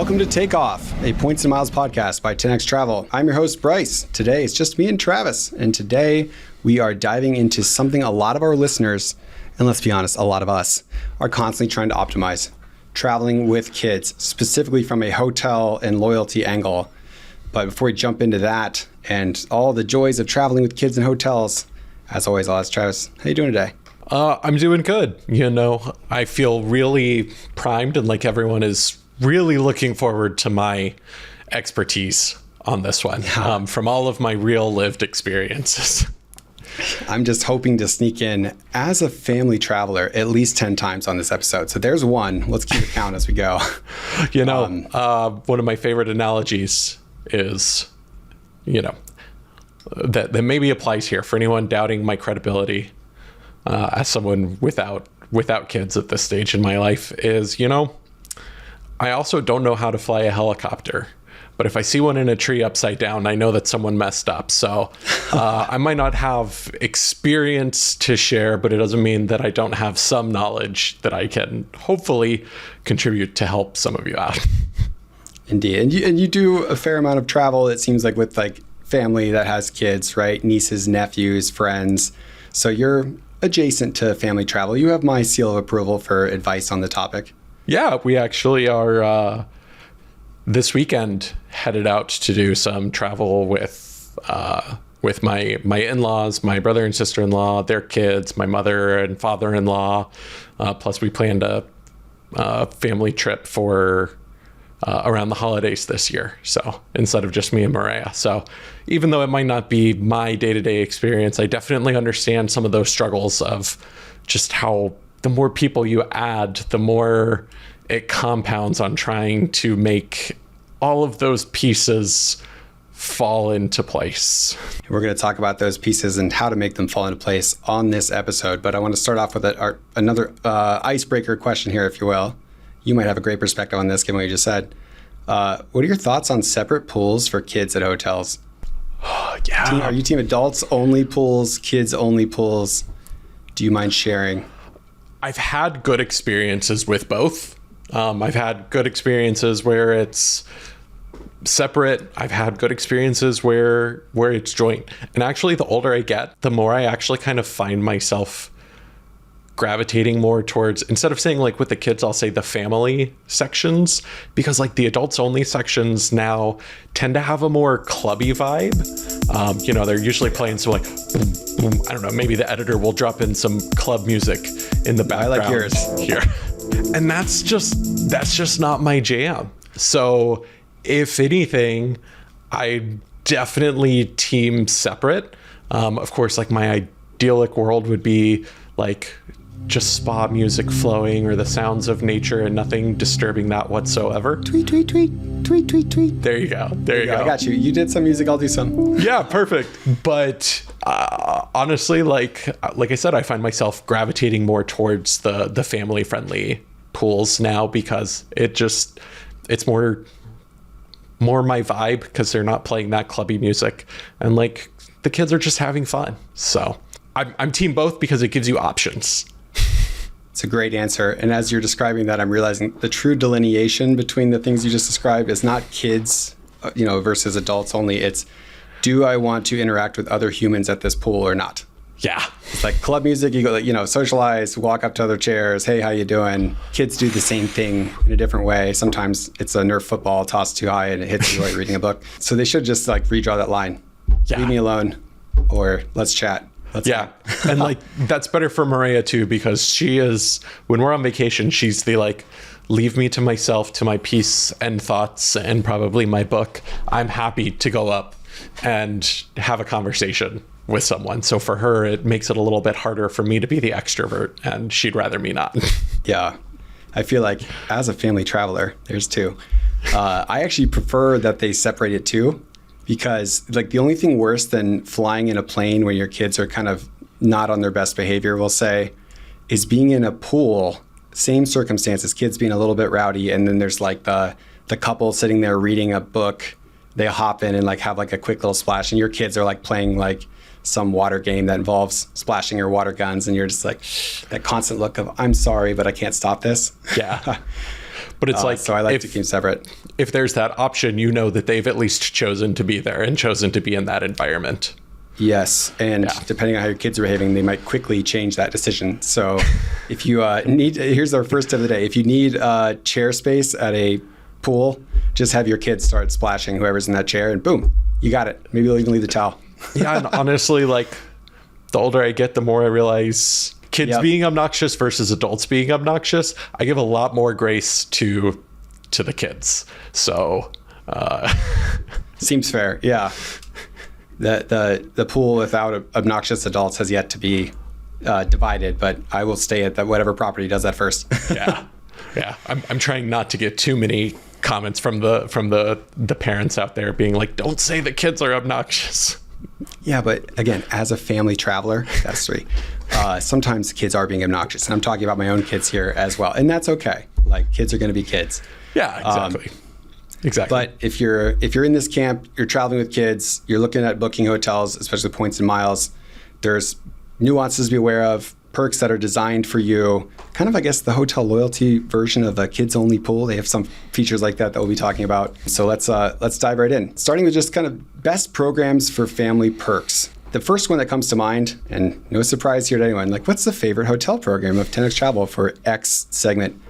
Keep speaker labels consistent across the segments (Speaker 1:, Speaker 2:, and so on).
Speaker 1: Welcome to Take Off, a Points and Miles podcast by 10X Travel. I'm your host, Bryce. Today, it's just me and Travis. And today, we are diving into something a lot of our listeners, and let's be honest, a lot of us, are constantly trying to optimize. Traveling with kids, specifically from a hotel and loyalty angle. But before we jump into that and all the joys of traveling with kids in hotels, as always, I'll ask Travis, how you doing today?
Speaker 2: I'm doing good. You know, I feel really primed and like everyone is really looking forward to my expertise on this one from all of my real lived experiences.
Speaker 1: I'm just hoping to sneak in as a family traveler at least 10 times on this episode. So there's one. Let's keep it count as we go.
Speaker 2: You know, one of my favorite analogies is, you know, that maybe applies here for anyone doubting my credibility as someone without kids at this stage in my life is, you know, I also don't know how to fly a helicopter, but if I see one in a tree upside down, I know that someone messed up. So I might not have experience to share, but it doesn't mean that I don't have some knowledge that I can hopefully contribute to help some of you out.
Speaker 1: Indeed. And you do a fair amount of travel, it seems like, with like family that has kids, right? Nieces, nephews, friends. So you're adjacent to family travel. You have my seal of approval for advice on the topic. Yeah,
Speaker 2: we actually are this weekend headed out to do some travel with my in-laws, my brother and sister-in-law, their kids, my mother and father-in-law. Plus, we planned a family trip for around the holidays this year. So instead of just me and Maria. So even though it might not be my day-to-day experience, I definitely understand some of those struggles of just how the more people you add, the more it compounds on trying to make all of those pieces fall into place.
Speaker 1: We're going to talk about those pieces and how to make them fall into place on this episode. But I want to start off with another icebreaker question here, if you will. You might have a great perspective on this, given what you just said. What are your thoughts on separate pools for kids at hotels?
Speaker 2: Yeah.
Speaker 1: Are you team adults only pools, kids only pools? Do you mind sharing?
Speaker 2: I've had good experiences with both. I've had good experiences where it's separate. I've had good experiences where it's joint. And actually, the older I get, the more I actually kind of find myself gravitating more towards, instead of saying like with the kids, I'll say the family sections, because like the adults only sections now tend to have a more clubby vibe. You know, they're usually playing some like, boom, boom. I don't know, maybe the editor will drop in some club music in the background.
Speaker 1: I like yours
Speaker 2: here. And that's just not my jam. So if anything, I definitely team separate. Of course, like my idyllic world would be like just spa music flowing or the sounds of nature and nothing disturbing that whatsoever.
Speaker 1: Tweet, tweet, tweet, tweet, tweet, tweet.
Speaker 2: There you go. There you go.
Speaker 1: I got you. You did some music, I'll do some.
Speaker 2: Yeah, perfect. But honestly, like I said, I find myself gravitating more towards the family-friendly pools now because it's more my vibe because they're not playing that clubby music and like the kids are just having fun. So I'm team both because it gives you options.
Speaker 1: It's a great answer. And as you're describing that, I'm realizing the true delineation between the things you just described is not kids, versus adults only. It's, do I want to interact with other humans at this pool or not?
Speaker 2: Yeah.
Speaker 1: It's like club music, you go, socialize, walk up to other chairs. Hey, how you doing? Kids do the same thing in a different way. Sometimes it's a Nerf football tossed too high and it hits you while you're reading a book. So they should just like redraw that line. Yeah. Leave me alone or let's chat.
Speaker 2: And like that's better for Maria too, because she is, when we're on vacation, she's the like, leave me to myself, to my peace and thoughts and probably my book. I'm happy to go up and have a conversation with someone. So for her, it makes it a little bit harder for me to be the extrovert and she'd rather me not.
Speaker 1: Yeah. I feel like as a family traveler, there's two. I actually prefer that they separate it too. Because like the only thing worse than flying in a plane where your kids are kind of not on their best behavior, we'll say, is being in a pool, same circumstances, kids being a little bit rowdy. And then there's like the couple sitting there reading a book. They hop in and like have like a quick little splash. And your kids are like playing like some water game that involves splashing your water guns. And you're just like that constant look of, I'm sorry, but I can't stop this.
Speaker 2: Yeah. But it's
Speaker 1: so I like to keep separate.
Speaker 2: If there's that option, you know that they've at least chosen to be there and chosen to be in that environment.
Speaker 1: Yes, and depending on how your kids are behaving, they might quickly change that decision. So if you here's our first tip of the day. If you need chair space at a pool, just have your kids start splashing whoever's in that chair, and boom, you got it. Maybe they'll even leave the towel.
Speaker 2: Yeah, and honestly, like, the older I get, the more I realize kids being obnoxious versus adults being obnoxious. I give a lot more grace to the kids. So
Speaker 1: seems fair. Yeah. The pool without obnoxious adults has yet to be divided, but I will stay at whatever property does that first.
Speaker 2: Yeah. I'm trying not to get too many comments from the parents out there being like, don't say the kids are obnoxious.
Speaker 1: Yeah, but again, as a family traveler, that's three. Sometimes kids are being obnoxious, and I'm talking about my own kids here as well, and that's okay. Like, kids are going to be kids.
Speaker 2: Yeah, exactly. Exactly.
Speaker 1: But if you're in this camp, you're traveling with kids, you're looking at booking hotels, especially points and miles, there's nuances to be aware of, perks that are designed for you. Kind of, I guess, the hotel loyalty version of a kids-only pool. They have some features like that we'll be talking about. So let's dive right in. Starting with just kind of best programs for family perks. The first one that comes to mind, and no surprise here to anyone, like, what's the favorite hotel program of 10X Travel for X segment?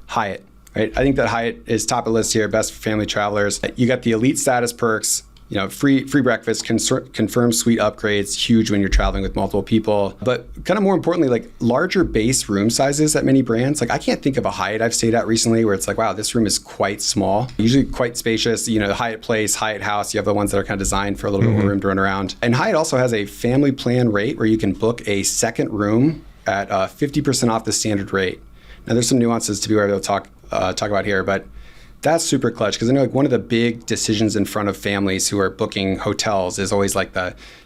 Speaker 1: Hyatt. Right? I think that Hyatt is top of the list here, best for family travelers. You got the elite status perks, free breakfast, confirmed suite upgrades, huge when you're traveling with multiple people. But kind of more importantly, like, larger base room sizes at many brands. Like, I can't think of a Hyatt I've stayed at recently where it's like, wow, this room is quite small. Usually quite spacious. The Hyatt Place, Hyatt House, you have the ones that are kind of designed for a little bit more room to run around. And Hyatt also has a family plan rate where you can book a second room at 50% off the standard rate. Now, there's some nuances to be aware of. We'll talk about here, but that's super clutch, because I know, like, one of the big decisions in front of families who are booking hotels is always like,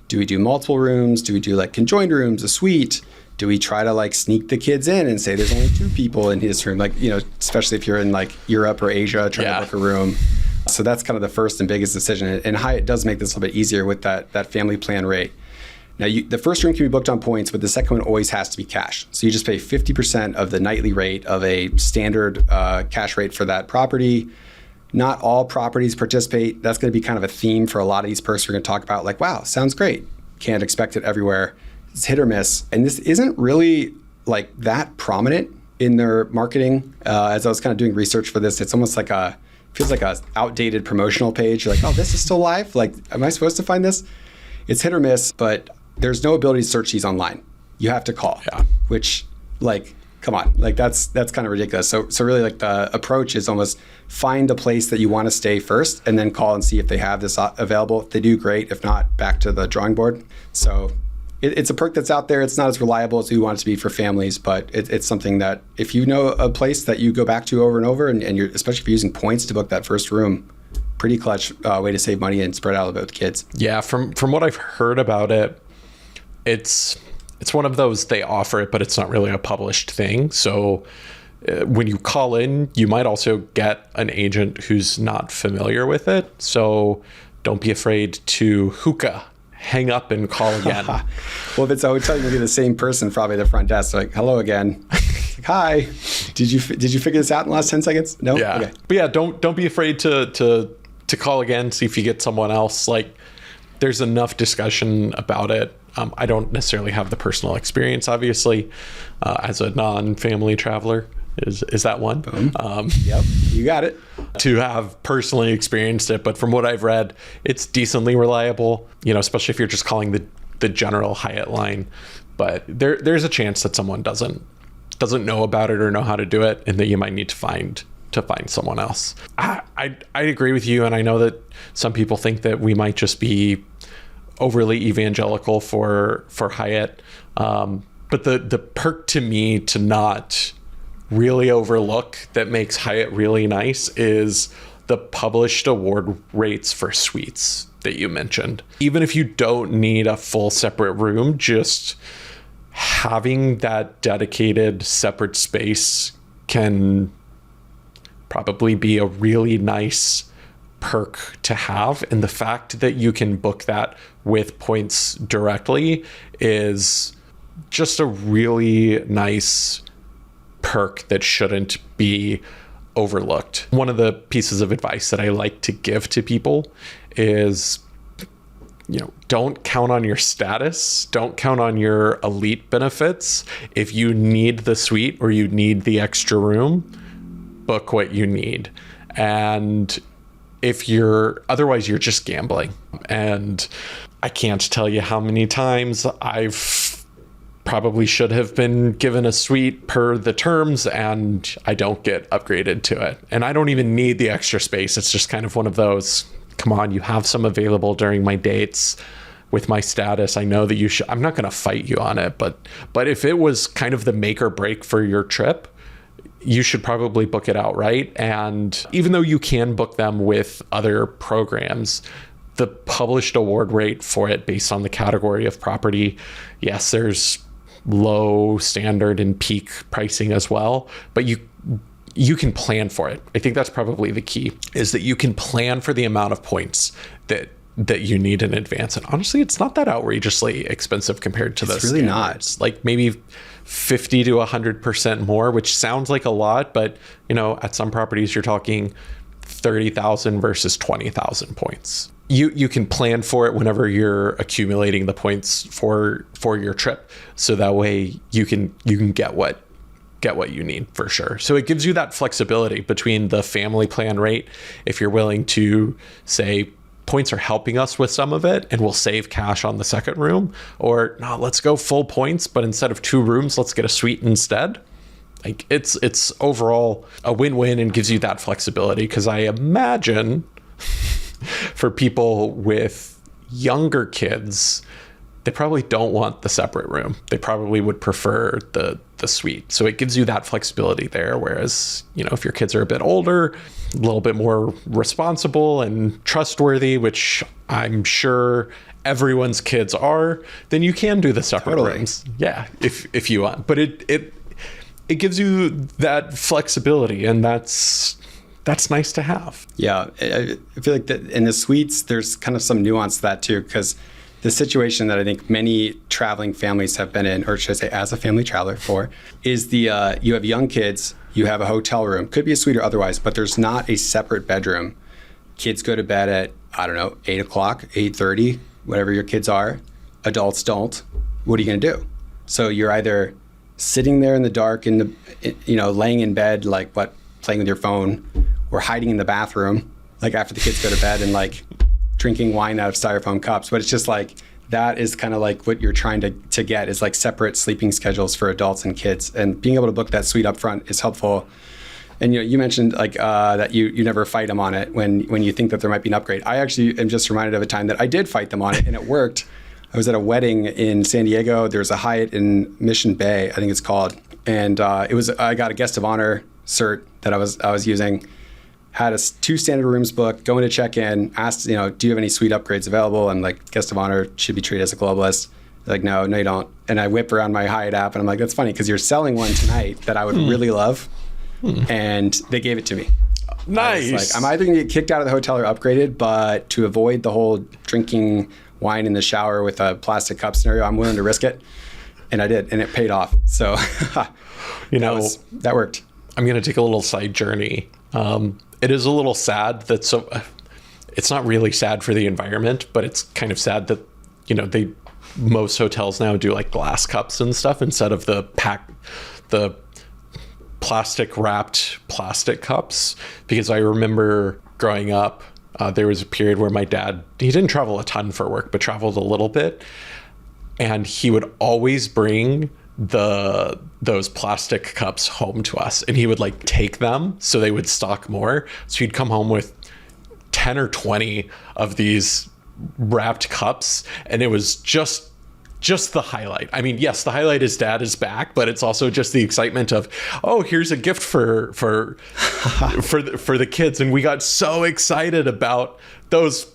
Speaker 1: do we do multiple rooms? Do we do like conjoined rooms, a suite? Do we try to like sneak the kids in and say there's only 2 people in this room? Like, especially if you're in like Europe or Asia trying to book a room. So that's kind of the first and biggest decision. And Hyatt does make this a little bit easier with that family plan rate. Now, the first room can be booked on points, but the second one always has to be cash. So you just pay 50% of the nightly rate of a standard cash rate for that property. Not all properties participate. That's going to be kind of a theme for a lot of these perks we're going to talk about. Like, wow, sounds great. Can't expect it everywhere. It's hit or miss. And this isn't really like that prominent in their marketing. As I was kind of doing research for this, it's almost like feels like a outdated promotional page. You're like, oh, this is still live? Like, am I supposed to find this? It's hit or miss, but there's no ability to search these online. You have to call, which, like, come on, like, that's kind of ridiculous. So really, like, the approach is almost find a place that you want to stay first, and then call and see if they have this available. If they do, great. If not, back to the drawing board. So it's a perk that's out there. It's not as reliable as we want it to be for families, but it's something that if you know a place that you go back to over and over, and you're, especially if you're using points to book that first room, pretty clutch way to save money and spread out a bit with kids. Yeah,
Speaker 2: from what I've heard about it, it's one of those, they offer it, but it's not really a published thing. So when you call in, you might also get an agent who's not familiar with it. So don't be afraid to hookah, hang up and call again.
Speaker 1: Well, if it's a hotel, you're going to be the same person probably at the front desk. Like, hello again. Like, hi, did you figure this out in the last 10 seconds? No?
Speaker 2: Yeah.
Speaker 1: Okay.
Speaker 2: But yeah, don't be afraid to call again, see if you get someone else. Like, there's enough discussion about it. I don't necessarily have the personal experience, obviously, as a non-family traveler. Is that one?
Speaker 1: Yep, you got it.
Speaker 2: To have personally experienced it, but from what I've read, it's decently reliable. Especially if you're just calling the general Hyatt line. But there's a chance that someone doesn't know about it or know how to do it, and that you might need to find someone else. I agree with you, and I know that some people think that we might just be overly evangelical for Hyatt, but the perk to me to not really overlook that makes Hyatt really nice is the published award rates for suites that you mentioned. Even if you don't need a full separate room, just having that dedicated separate space can probably be a really nice perk to have. And the fact that you can book that with points directly is just a really nice perk that shouldn't be overlooked. One of the pieces of advice that I like to give to people is, don't count on your status. Don't count on your elite benefits. If you need the suite or you need the extra room, book what you need. And otherwise you're just gambling. And I can't tell you how many times I've probably should have been given a suite per the terms and I don't get upgraded to it. And I don't even need the extra space. It's just kind of one of those, come on, you have some available during my dates with my status. I know that you should, I'm not going to fight you on it, but if it was kind of the make or break for your trip, you should probably book it outright. And even though you can book them with other programs, the published award rate for it based on the category of property, yes, there's low, standard, and peak pricing as well, but you can plan for it. I think that's probably the key, is that you can plan for the amount of points that you need in advance. And honestly, it's not that outrageously expensive compared to
Speaker 1: It's really not.
Speaker 2: Like maybe 50 to 100% more, which sounds like a lot, but at some properties you're talking 30,000 versus 20,000 points. You can plan for it whenever you're accumulating the points for your trip, so that way you can get what you need for sure. So it gives you that flexibility between the family plan rate, if you're willing to say points are helping us with some of it and we'll save cash on the second room, or no, let's go full points, but instead of 2 rooms, let's get a suite instead. Like it's overall a win-win and gives you that flexibility, because I imagine for people with younger kids, they probably don't want the separate room. They probably would prefer the suite. So it gives you that flexibility there. Whereas, if your kids are a bit older, a little bit more responsible and trustworthy, which I'm sure everyone's kids are, then you can do the separate rooms. Yeah, if you want. But it gives you that flexibility, and that's nice to have.
Speaker 1: Yeah, I feel like that in the suites, there's kind of some nuance to that too, because the situation that I think many traveling families have been in, or should I say as a family traveler for, is you have young kids, you have a hotel room, could be a suite or otherwise, but there's not a separate bedroom. Kids go to bed at, 8 o'clock, 8:30, whatever your kids are. Adults don't. What are you going to do? So you're either sitting there in the dark, laying in bed, playing with your phone, or hiding in the bathroom, after the kids go to bed, and drinking wine out of styrofoam cups. But it's just that is kind of what you're trying to get, is separate sleeping schedules for adults and kids. And being able to book that suite up front is helpful. And you mentioned that you never fight them on it when you think that there might be an upgrade. I actually am just reminded of a time that I did fight them on it, and it worked. I was at a wedding in San Diego. There's a Hyatt in Mission Bay, I think it's called. And I got a guest of honor cert that I was using. Had 2 standard rooms booked, going to check in, asked, do you have any suite upgrades available? And guest of honor should be treated as a globalist. They're no, you don't. And I whip around my Hyatt app and I'm like, that's funny because you're selling one tonight that I would really love. And they gave it to me.
Speaker 2: Nice.
Speaker 1: I'm either going to get kicked out of the hotel or upgraded, but to avoid the whole drinking wine in the shower with a plastic cup scenario, I'm willing to risk it. And I did, and it paid off. So, that worked.
Speaker 2: I'm going to take a little side journey. It is a little sad that it's not really sad for the environment, but it's kind of sad that, most hotels now do glass cups and stuff instead of the plastic wrapped plastic cups. Because I remember growing up, there was a period where my dad, he didn't travel a ton for work, but traveled a little bit. And he would always bring those plastic cups home to us, and he would take them so they would stock more. So he'd come home with 10 or 20 of these wrapped cups, and it was just the highlight. I mean, yes, the highlight is Dad is back, but it's also just the excitement of, oh, here's a gift for the kids. And we got so excited about those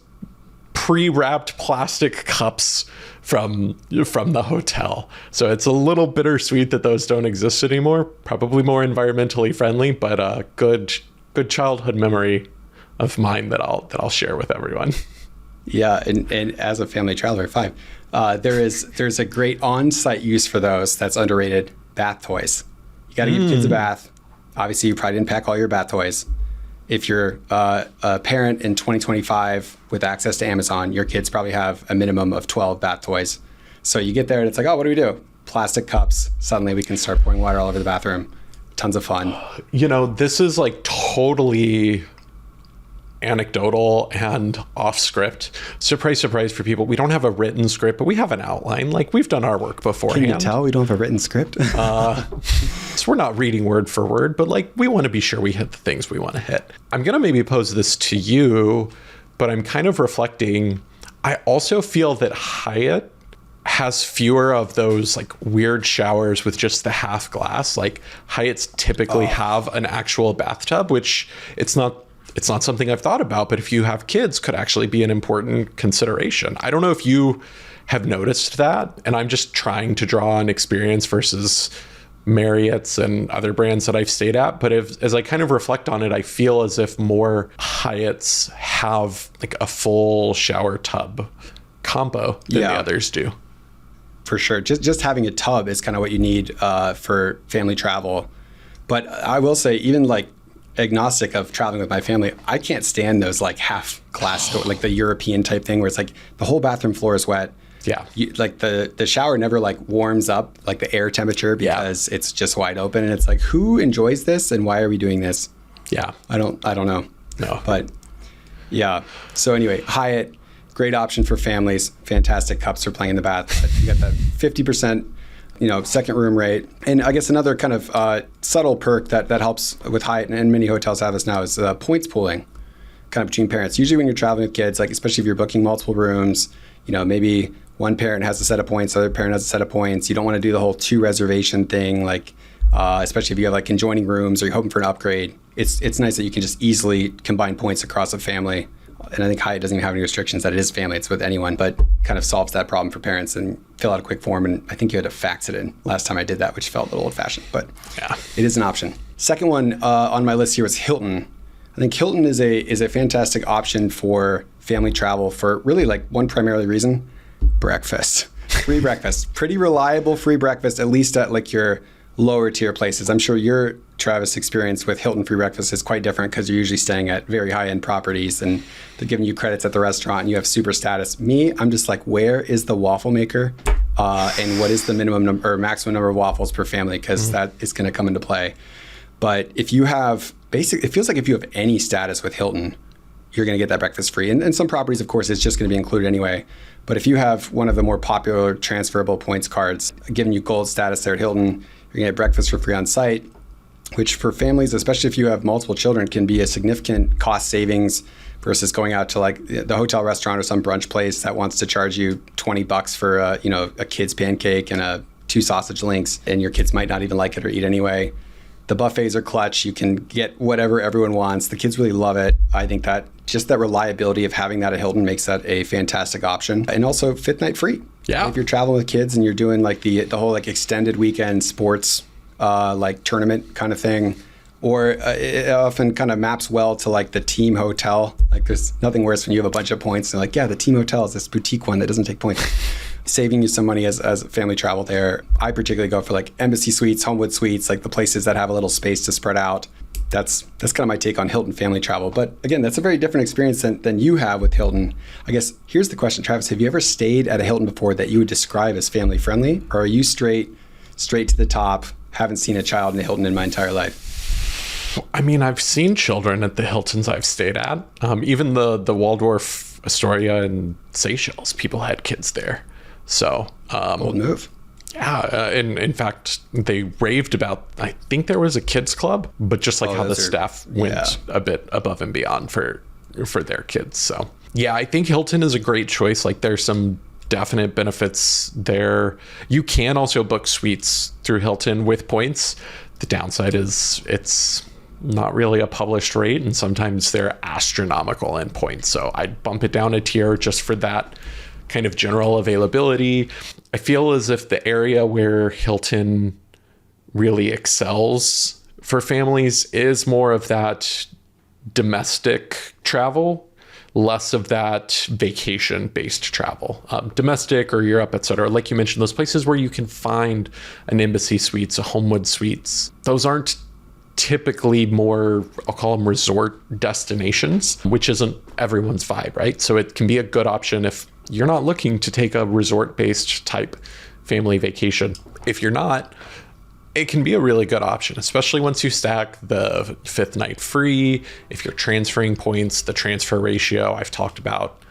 Speaker 2: pre-wrapped plastic cups from the hotel. So it's a little bittersweet that those don't exist anymore. Probably more environmentally friendly, but a good childhood memory of mine that I'll share with everyone.
Speaker 1: Yeah, and as a family traveler, 5, there's a great on-site use for those that's underrated: bath toys. You got to give kids a bath. Obviously, you probably didn't pack all your bath toys. If you're a parent in 2025 with access to Amazon, your kids probably have a minimum of 12 bath toys. So you get there and it's like, oh, what do we do? Plastic cups. Suddenly we can start pouring water all over the bathroom. Tons of fun.
Speaker 2: You know, this is like totally anecdotal and off script. Surprise, surprise for people. We don't have a written script, but we have an outline. Like, we've done our work beforehand.
Speaker 1: Can you tell we don't have a written script?
Speaker 2: So we're not reading word for word, but like, we want to be sure we hit the things we want to hit. I'm going to maybe pose this to you, but I'm kind of reflecting. I also feel that Hyatt has fewer of those like weird showers with just the half glass. Like, Hyatts typically have an actual bathtub, which it's not something I've thought about, but if you have kids, could actually be an important consideration. I don't know if you have noticed that, and I'm just trying to draw an experience versus Marriott's and other brands that I've stayed at. But as I kind of reflect on it, I feel as if more Hyatts have like a full shower tub combo than the others do.
Speaker 1: For sure. Just having a tub is kind of what you need for family travel. But I will say, even like agnostic of traveling with my family, I can't stand those like half glass, like the European type thing where it's like the whole bathroom floor is wet.
Speaker 2: Yeah.
Speaker 1: Like the shower never like warms up like the air temperature because it's just wide open. And it's like, who enjoys this and why are we doing this?
Speaker 2: Yeah.
Speaker 1: I don't know.
Speaker 2: No.
Speaker 1: But yeah. So anyway, Hyatt, great option for families. Fantastic cups for playing in the bath. You got that 50%, second room rate. And I guess another kind of subtle perk that helps with Hyatt, and many hotels have this now, is points pooling kind of between parents. Usually when you're traveling with kids, like especially if you're booking multiple rooms, maybe one parent has a set of points, the other parent has a set of points. You don't want to do the whole 2 reservation thing, like especially if you have like conjoining rooms or you're hoping for an upgrade. It's nice that you can just easily combine points across a family. And I think Hyatt doesn't even have any restrictions that it is family, it's with anyone, but kind of solves that problem for parents. And fill out a quick form, and I think you had to fax it in last time I did that, which felt a little old-fashioned, but yeah, it is an option. Second one on my list here was Hilton. I think Hilton is a fantastic option for family travel for really like one primarily reason: breakfast. Free breakfast. Pretty reliable free breakfast, at least at like your lower tier places. I'm sure your, Travis, experience with Hilton free breakfast is quite different because you're usually staying at very high-end properties and they're giving you credits at the restaurant and you have super status. Me, I'm just like, where is the waffle maker and what is the minimum number or maximum number of waffles per family? Because that is going to come into play. But if you have it feels like if you have any status with Hilton, you're going to get that breakfast free. And some properties, of course, it's just going to be included anyway. But if you have one of the more popular transferable points cards, giving you gold status there at Hilton, you're going to get breakfast for free on site, which for families, especially if you have multiple children, can be a significant cost savings versus going out to like the hotel restaurant or some brunch place that wants to charge you $20 for a kid's pancake and 2 sausage links, and your kids might not even like it or eat anyway. The buffets are clutch. You can get whatever everyone wants. The kids really love it. I think that just that reliability of having that at Hilton makes that a fantastic option. And also 5th night free.
Speaker 2: Yeah.
Speaker 1: If you're traveling with kids and you're doing like the whole like extended weekend sports like tournament kind of thing, or it often kind of maps well to like the team hotel. Like there's nothing worse when you have a bunch of points and like, yeah, the team hotel is this boutique one that doesn't take points. Saving you some money as family travel there. I particularly go for like Embassy Suites, Homewood Suites, like the places that have a little space to spread out. That's kind of my take on Hilton family travel. But again, that's a very different experience than you have with Hilton. I guess here's the question, Travis, have you ever stayed at a Hilton before that you would describe as family friendly? Or are you straight to the top, haven't seen a child in a Hilton in my entire life?
Speaker 2: I mean, I've seen children at the Hiltons I've stayed at. Even the Waldorf Astoria in Seychelles, people had kids there. So
Speaker 1: bold move.
Speaker 2: Yeah, in fact, they raved about, I think there was a kids club, but just like how the staff went a bit above and beyond for their kids. So yeah, I think Hilton is a great choice. Like there's some definite benefits there. You can also book suites through Hilton with points. The downside is it's not really a published rate, and sometimes they're astronomical in points. So I'd bump it down a tier just for that kind of general availability. I feel as if the area where Hilton really excels for families is more of that domestic travel, less of that vacation-based travel. Domestic or Europe, etc. Like you mentioned, those places where you can find an Embassy Suites, a Homewood Suites, those aren't typically more, I'll call them resort destinations, which isn't everyone's vibe, right? So it can be a good option if you're not looking to take a resort-based type family vacation. If you're not, it can be a really good option, especially once you stack the 5th night free. If you're transferring points, the transfer ratio, I've talked about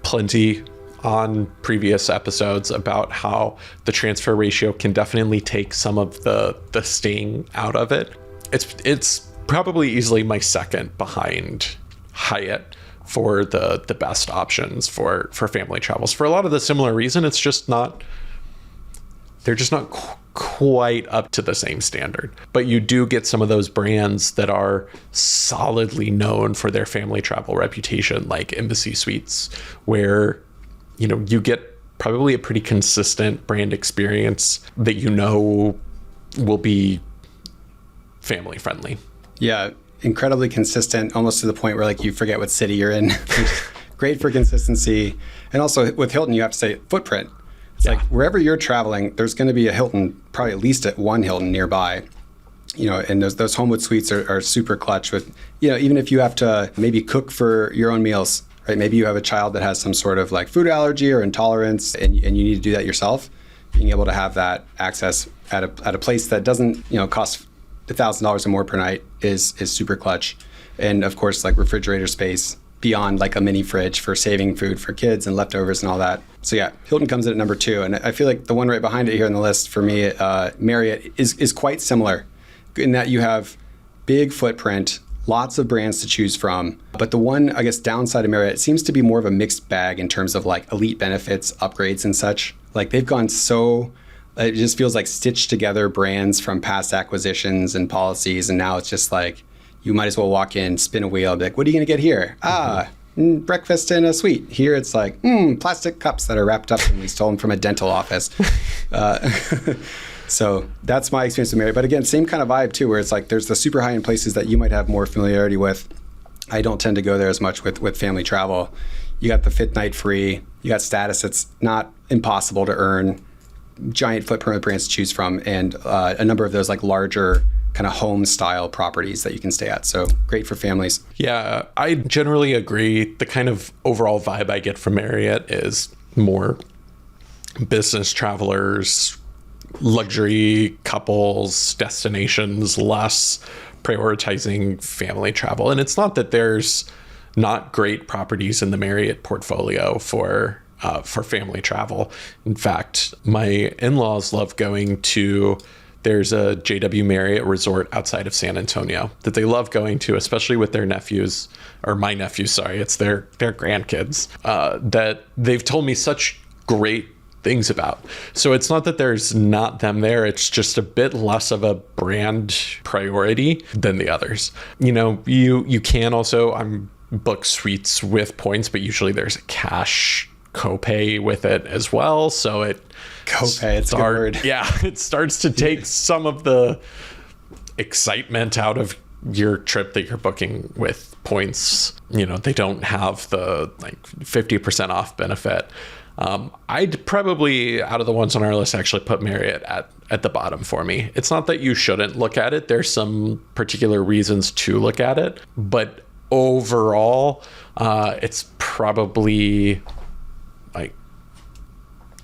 Speaker 2: plenty on previous episodes about how the transfer ratio can definitely take some of the sting out of it. It's probably easily my second behind Hyatt for the best options for family travels. For a lot of the similar reason, it's just not, they're just not quite up to the same standard. But you do get some of those brands that are solidly known for their family travel reputation, like Embassy Suites, where, you know, you get probably a pretty consistent brand experience that you know will be family friendly.
Speaker 1: Yeah, incredibly consistent, almost to the point where like you forget what city you're in. Great for consistency. And also with Hilton, you have to say footprint. It's like wherever you're traveling, there's going to be a Hilton, probably at least at one Hilton nearby. You know, and those Homewood suites are super clutch with, you know, even if you have to maybe cook for your own meals, right? Maybe you have a child that has some sort of like food allergy or intolerance and you need to do that yourself. Being able to have that access at a place that doesn't, you know, cost $1,000 or more per night is super clutch. And of course, like refrigerator space beyond like a mini fridge for saving food for kids and leftovers and all that. So yeah, Hilton comes in at number 2. And I feel like the one right behind it here on the list for me, Marriott is quite similar in that you have big footprint, lots of brands to choose from. But the one, I guess, downside of Marriott seems to be more of a mixed bag in terms of like elite benefits, upgrades and such. Like they've gone so, it just feels like stitched together brands from past you might as well walk in, spin a wheel, be like, what are you going to get here? Breakfast in a suite. Here it's like, plastic cups that are wrapped up and we stole them from a dental office. So that's my experience with Marriott. But again, same kind of vibe too, where it's like there's the super high-end places that you might have more familiarity with. I don't tend to go there as much with family travel. You got the 5th night free. You got status that's not impossible to earn. Giant footprint brands to choose from, and a number of those like larger kind of home style properties that you can stay at. So great for families.
Speaker 2: Yeah, I generally agree. The kind of overall vibe I get from Marriott is more business travelers, luxury couples, destinations, less prioritizing family travel. And it's not that there's not great properties in the Marriott portfolio for family travel. In fact, my in-laws love going to, there's a JW Marriott resort outside of San Antonio that they love going to, especially with their nephews, or my nephews, sorry, it's their grandkids, that they've told me such great things about. So it's not that there's not them there, it's just a bit less of a brand priority than the others. You know, you can also, book suites with points, but usually there's a cash copay with it as well. So
Speaker 1: copay, it's a good word.
Speaker 2: Yeah, it starts to take some of the excitement out of your trip that you're booking with points. You know, they don't have the like 50% off benefit. I'd probably, out of the ones on our list, actually put Marriott at the bottom for me. It's not that you shouldn't look at it. There's some particular reasons to look at it, but overall, it's probably like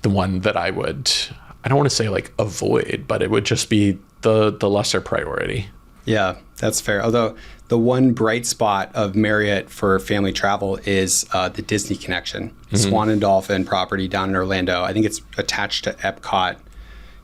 Speaker 2: the one that I don't want to say like avoid, but it would just be the lesser priority.
Speaker 1: Yeah, that's fair. Although the one bright spot of Marriott for family travel is the Disney connection. Mm-hmm. Swan and Dolphin property down in Orlando. I think it's attached to Epcot.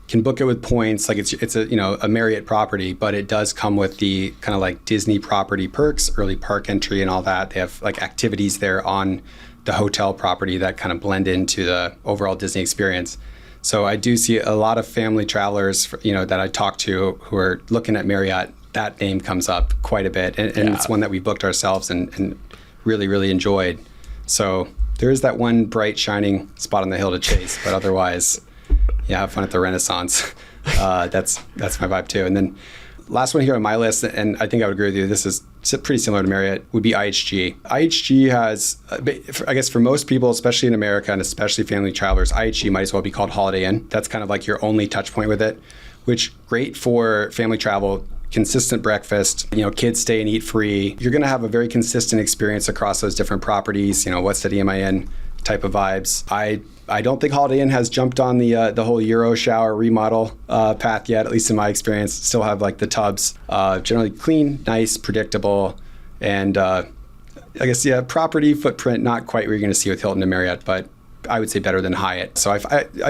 Speaker 1: Can book it with points. Like it's a Marriott property, but it does come with the kind of like Disney property perks, early park entry and all that. They have like activities there on the hotel property that kind of blend into the overall Disney experience. So I do see a lot of family travelers, that I talk to who are looking at Marriott. That name comes up quite a bit, and it's one that we booked ourselves and really, really enjoyed. So there is that one bright, shining spot on the hill to chase, but otherwise, yeah, have fun at the Renaissance. That's my vibe too. And then last one here on my list, and I think I would agree with you, this is pretty similar to Marriott, would be IHG. IHG has, I guess for most people, especially in America and especially family travelers, IHG might as well be called Holiday Inn. That's kind of like your only touch point with it, which great for family travel. consistent breakfast, kids stay and eat free. You're going to have a very consistent experience across those different properties. What city am I in type of vibes. I don't think Holiday Inn has jumped on the whole Euro shower remodel path yet, at least in my experience. Still have like the tubs, generally clean, nice, predictable, and I guess, property footprint, not quite what you're going to see with Hilton and Marriott, but I would say better than Hyatt. So I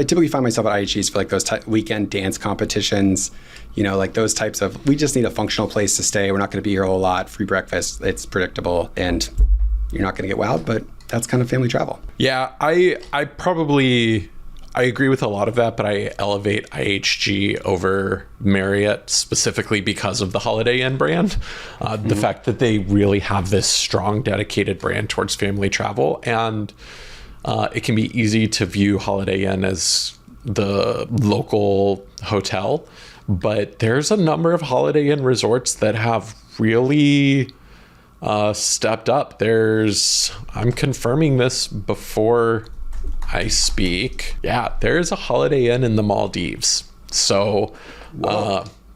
Speaker 1: typically find myself at IHGs for like those weekend dance competitions, like those types of, we just need a functional place to stay. We're not going to be here a whole lot. Free breakfast, it's predictable, and you're not going to get wowed, but that's kind of family travel.
Speaker 2: Yeah, I agree with a lot of that, but I elevate IHG over Marriott specifically because of the Holiday Inn brand. The fact that they really have this strong, dedicated brand towards family travel, and it can be easy to view Holiday Inn as the local hotel, but there's a number of Holiday Inn resorts that have really stepped up. I'm confirming this before I speak. Yeah, there's a Holiday Inn in the Maldives. So,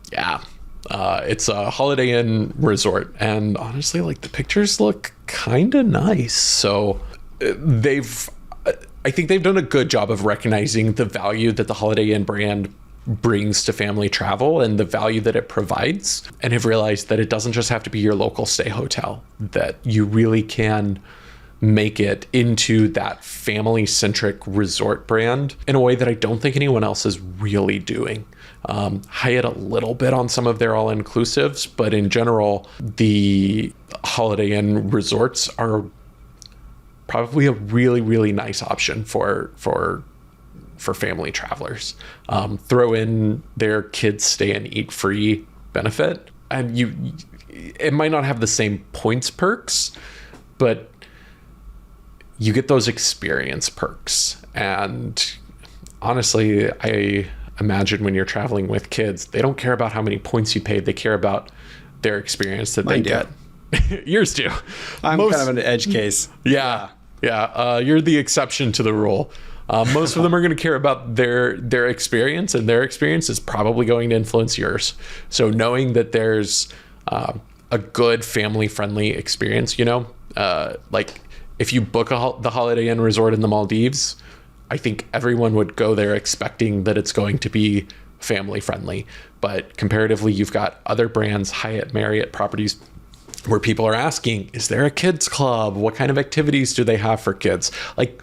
Speaker 2: it's a Holiday Inn resort, and honestly, like, the pictures look kind of nice. So I think they've done a good job of recognizing the value that the Holiday Inn brand brings to family travel and the value that it provides, and have realized that it doesn't just have to be your local stay hotel, that you really can make it into that family-centric resort brand in a way that I don't think anyone else is really doing. Hyatt a little bit on some of their all-inclusives, but in general, the Holiday Inn resorts are probably a really, really nice option for family travelers. Throw in their kids stay and eat free benefit, and it might not have the same points perks, but you get those experience perks. And honestly, I imagine when you're traveling with kids, they don't care about how many points you paid. They care about their experience that they get. Yours do.
Speaker 1: I'm kind of an edge case.
Speaker 2: Yeah. You're the exception to the rule. Most of them are going to care about their experience, and their experience is probably going to influence yours. So knowing that there's a good family-friendly experience, like if you book the Holiday Inn resort in the Maldives, I think everyone would go there expecting that it's going to be family-friendly. But comparatively, you've got other brands, Hyatt, Marriott properties, where people are asking, is there a kids club? What kind of activities do they have for kids? Like,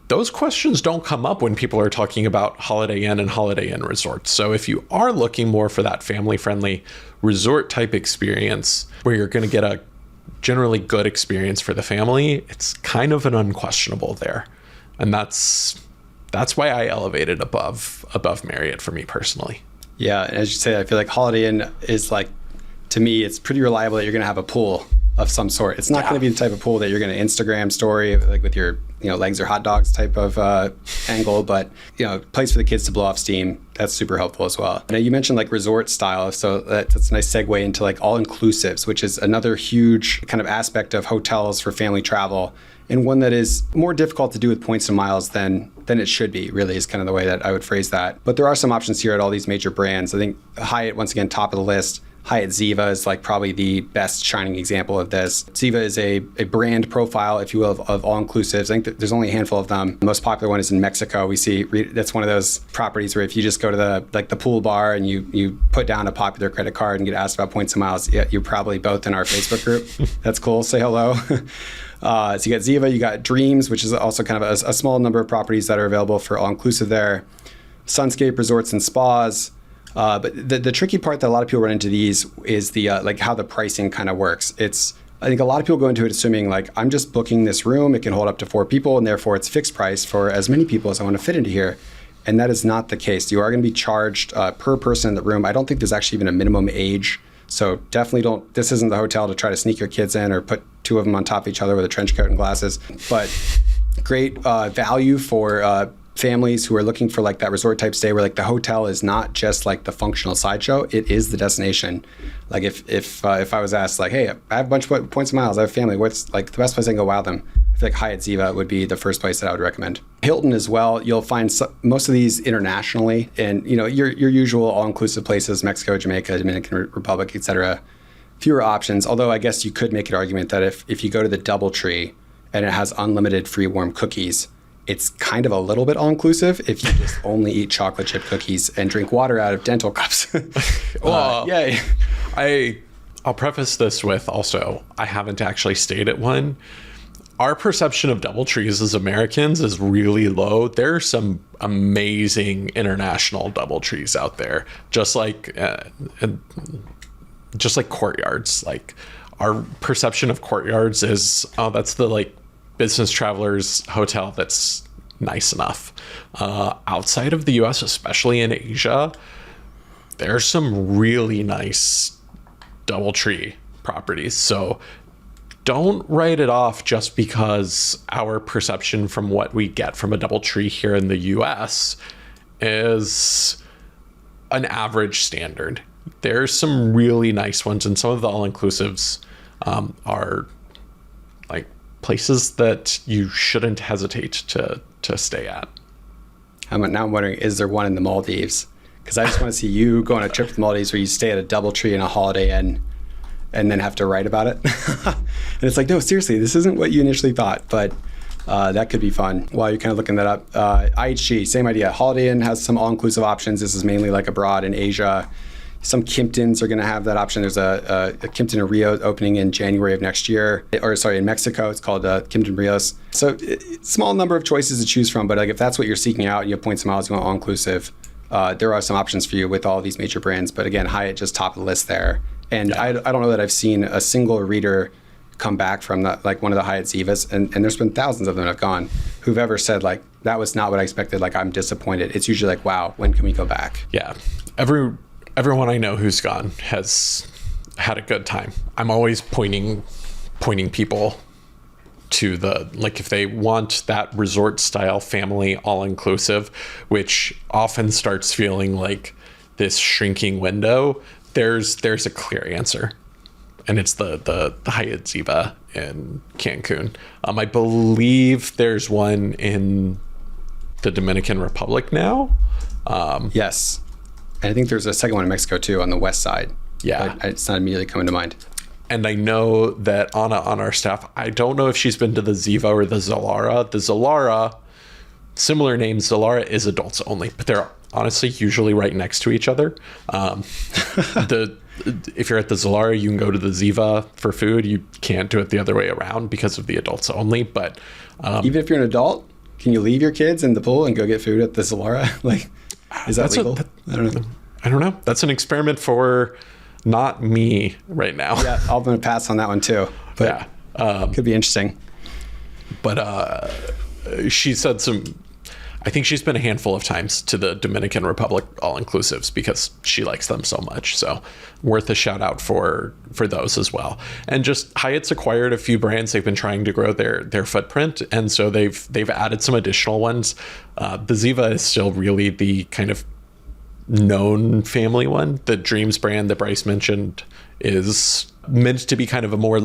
Speaker 2: those questions don't come up when people are talking about Holiday Inn and Holiday Inn resorts. So if you are looking more for that family-friendly resort type experience where you're going to get a generally good experience for the family, it's kind of an unquestionable there. And that's why I elevate it above Marriott for me personally.
Speaker 1: Yeah, and as you say, I feel like Holiday Inn is like, to me, it's pretty reliable that you're going to have a pool of some sort. It's not going to be the type of pool that you're going to Instagram story, like with your legs or hot dogs type of angle, but place for the kids to blow off steam. That's super helpful as well. Now you mentioned like resort style, so that's a nice segue into like all inclusives, which is another huge kind of aspect of hotels for family travel, and one that is more difficult to do with points and miles than it should be, really, is kind of the way that I would phrase that. But there are some options here at all these major brands. I think Hyatt, once again, top of the list. Hyatt Ziva is like probably the best shining example of this. Ziva is a brand profile, if you will, of all-inclusives. I think that there's only a handful of them. The most popular one is in Mexico. We see that's one of those properties where if you just go to the pool bar and you put down a popular credit card and get asked about points and miles, you're probably both in our Facebook group. That's cool. Say hello. So you got Ziva, you got Dreams, which is also kind of a small number of properties that are available for all-inclusive there. Sunscape Resorts and Spas. But the tricky part that a lot of people run into these is the like how the pricing kind of works. I think a lot of people go into it assuming like, I'm just booking this room, it can hold up to 4 people, and therefore it's fixed price for as many people as I want to fit into here. And that is not the case. You are going to be charged per person in the room. I don't think there's actually even a minimum age. So definitely this isn't the hotel to try to sneak your kids in or put 2 of them on top of each other with a trench coat and glasses. But great value for families who are looking for like that resort type stay where like the hotel is not just like the functional sideshow, it is the destination. Like if I was asked like, hey, I have a bunch of points and miles, I have a family, what's like the best place I can go wow them? I feel like Hyatt Ziva would be the first place that I would recommend. Hilton as well. You'll find most of these internationally, and your usual all-inclusive places: Mexico, Jamaica, Dominican Republic, etc. Fewer options. Although I guess you could make an argument that if you go to the DoubleTree and it has unlimited free warm cookies, it's kind of a little bit all-inclusive if you just only eat chocolate chip cookies and drink water out of dental cups.
Speaker 2: Well,
Speaker 1: yay.
Speaker 2: I'll preface this with also, I haven't actually stayed at one. Our perception of DoubleTrees as Americans is really low. There are some amazing international DoubleTrees out there, just like Courtyards. Like, our perception of Courtyards is, oh, that's the like business travelers hotel that's nice enough. Outside of the US, especially in Asia, there's some really nice DoubleTree properties. So don't write it off just because our perception from what we get from a DoubleTree here in the US is an average standard. There's some really nice ones, and some of the all-inclusives are like places that you shouldn't hesitate to stay at.
Speaker 1: Now I'm wondering, is there one in the Maldives? Because I just want to see you go on a trip to the Maldives where you stay at a DoubleTree in a Holiday Inn and then have to write about it. And it's like, no, seriously, this isn't what you initially thought, but that could be fun while you're kind of looking that up. IHG, same idea. Holiday Inn has some all-inclusive options. This is mainly like abroad in Asia. Some Kimptons are going to have that option. There's a Kimpton in Rio opening in January of next year, in Mexico. It's called Kimpton Rios. So small number of choices to choose from, but like if that's what you're seeking out and you have points and miles, you want all-inclusive, there are some options for you with all these major brands. But again, Hyatt just top of the list there. And yeah. I don't know that I've seen a single reader come back from like one of the Hyatt Zivas, and there's been thousands of them that have gone, who've ever said like, that was not what I expected, like I'm disappointed. It's usually like, wow, when can we go back?
Speaker 2: Yeah. Everyone I know who's gone has had a good time. I'm always pointing people to if they want that resort style family all-inclusive, which often starts feeling like this shrinking window, there's a clear answer. And it's the Hyatt Ziva in Cancun. I believe there's one in the Dominican Republic now.
Speaker 1: Yes. And I think there's a second one in Mexico too, on the west side.
Speaker 2: Yeah.
Speaker 1: But it's not immediately coming to mind.
Speaker 2: And I know that Anna on our staff, I don't know if she's been to the Ziva or the Zilara. The Zilara, similar name, Zilara is adults only, but they're honestly usually right next to each other. If you're at the Zilara, you can go to the Ziva for food. You can't do it the other way around because of the adults only. But
Speaker 1: even if you're an adult, can you leave your kids in the pool and go get food at the Zilara? Like, is that legal?
Speaker 2: I don't know. That's an experiment for not me right now.
Speaker 1: Yeah, I'm going to pass on that one too. But yeah, could be interesting.
Speaker 2: But she said I think she's been a handful of times to the Dominican Republic all-inclusives because she likes them so much. So worth a shout out for those as well. And just Hyatt's acquired a few brands. They've been trying to grow their footprint. And so they've added some additional ones. The Ziva is still really the kind of known family one. The Dreams brand that Bryce mentioned is meant to be kind of a more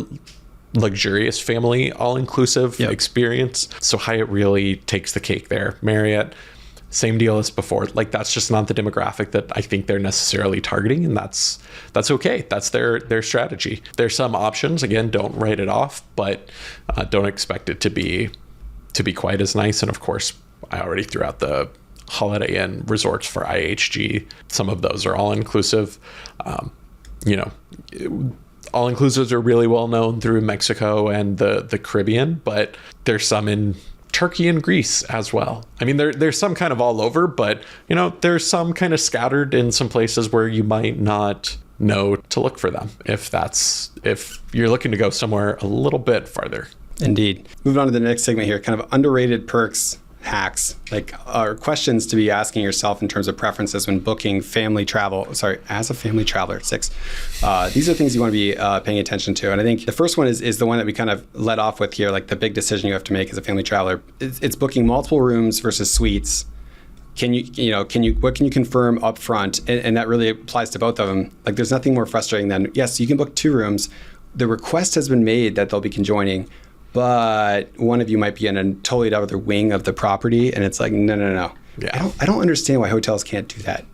Speaker 2: luxurious family all-inclusive experience. So Hyatt really takes the cake there. Marriott, same deal as before. Like, that's just not the demographic that I think they're necessarily targeting, and that's okay. That's their strategy. There's some options. Again, don't write it off, but don't expect it to be quite as nice. And of course, I already threw out the Holiday Inn resorts for IHG. Some of those are all-inclusive. All-inclusives are really well known through Mexico and the Caribbean, but there's some in Turkey and Greece as well. I mean, there's some kind of all over, but there's some kind of scattered in some places where you might not know to look for them if you're looking to go somewhere a little bit farther.
Speaker 1: Indeed. Moving on to the next segment here, kind of underrated perks, hacks, or questions to be asking yourself in terms of preferences when booking family travel. Sorry, as a family traveler, 6. These are things you want to be paying attention to. And I think the first one is the one that we kind of led off with here, like the big decision you have to make as a family traveler. It's booking multiple rooms versus suites. What can you confirm up front? And that really applies to both of them. Like, there's nothing more frustrating than, yes, you can book 2 rooms. The request has been made that they'll be conjoining, but one of you might be in a totally other wing of the property, and it's like, no.
Speaker 2: Yeah.
Speaker 1: I don't understand why hotels can't do that.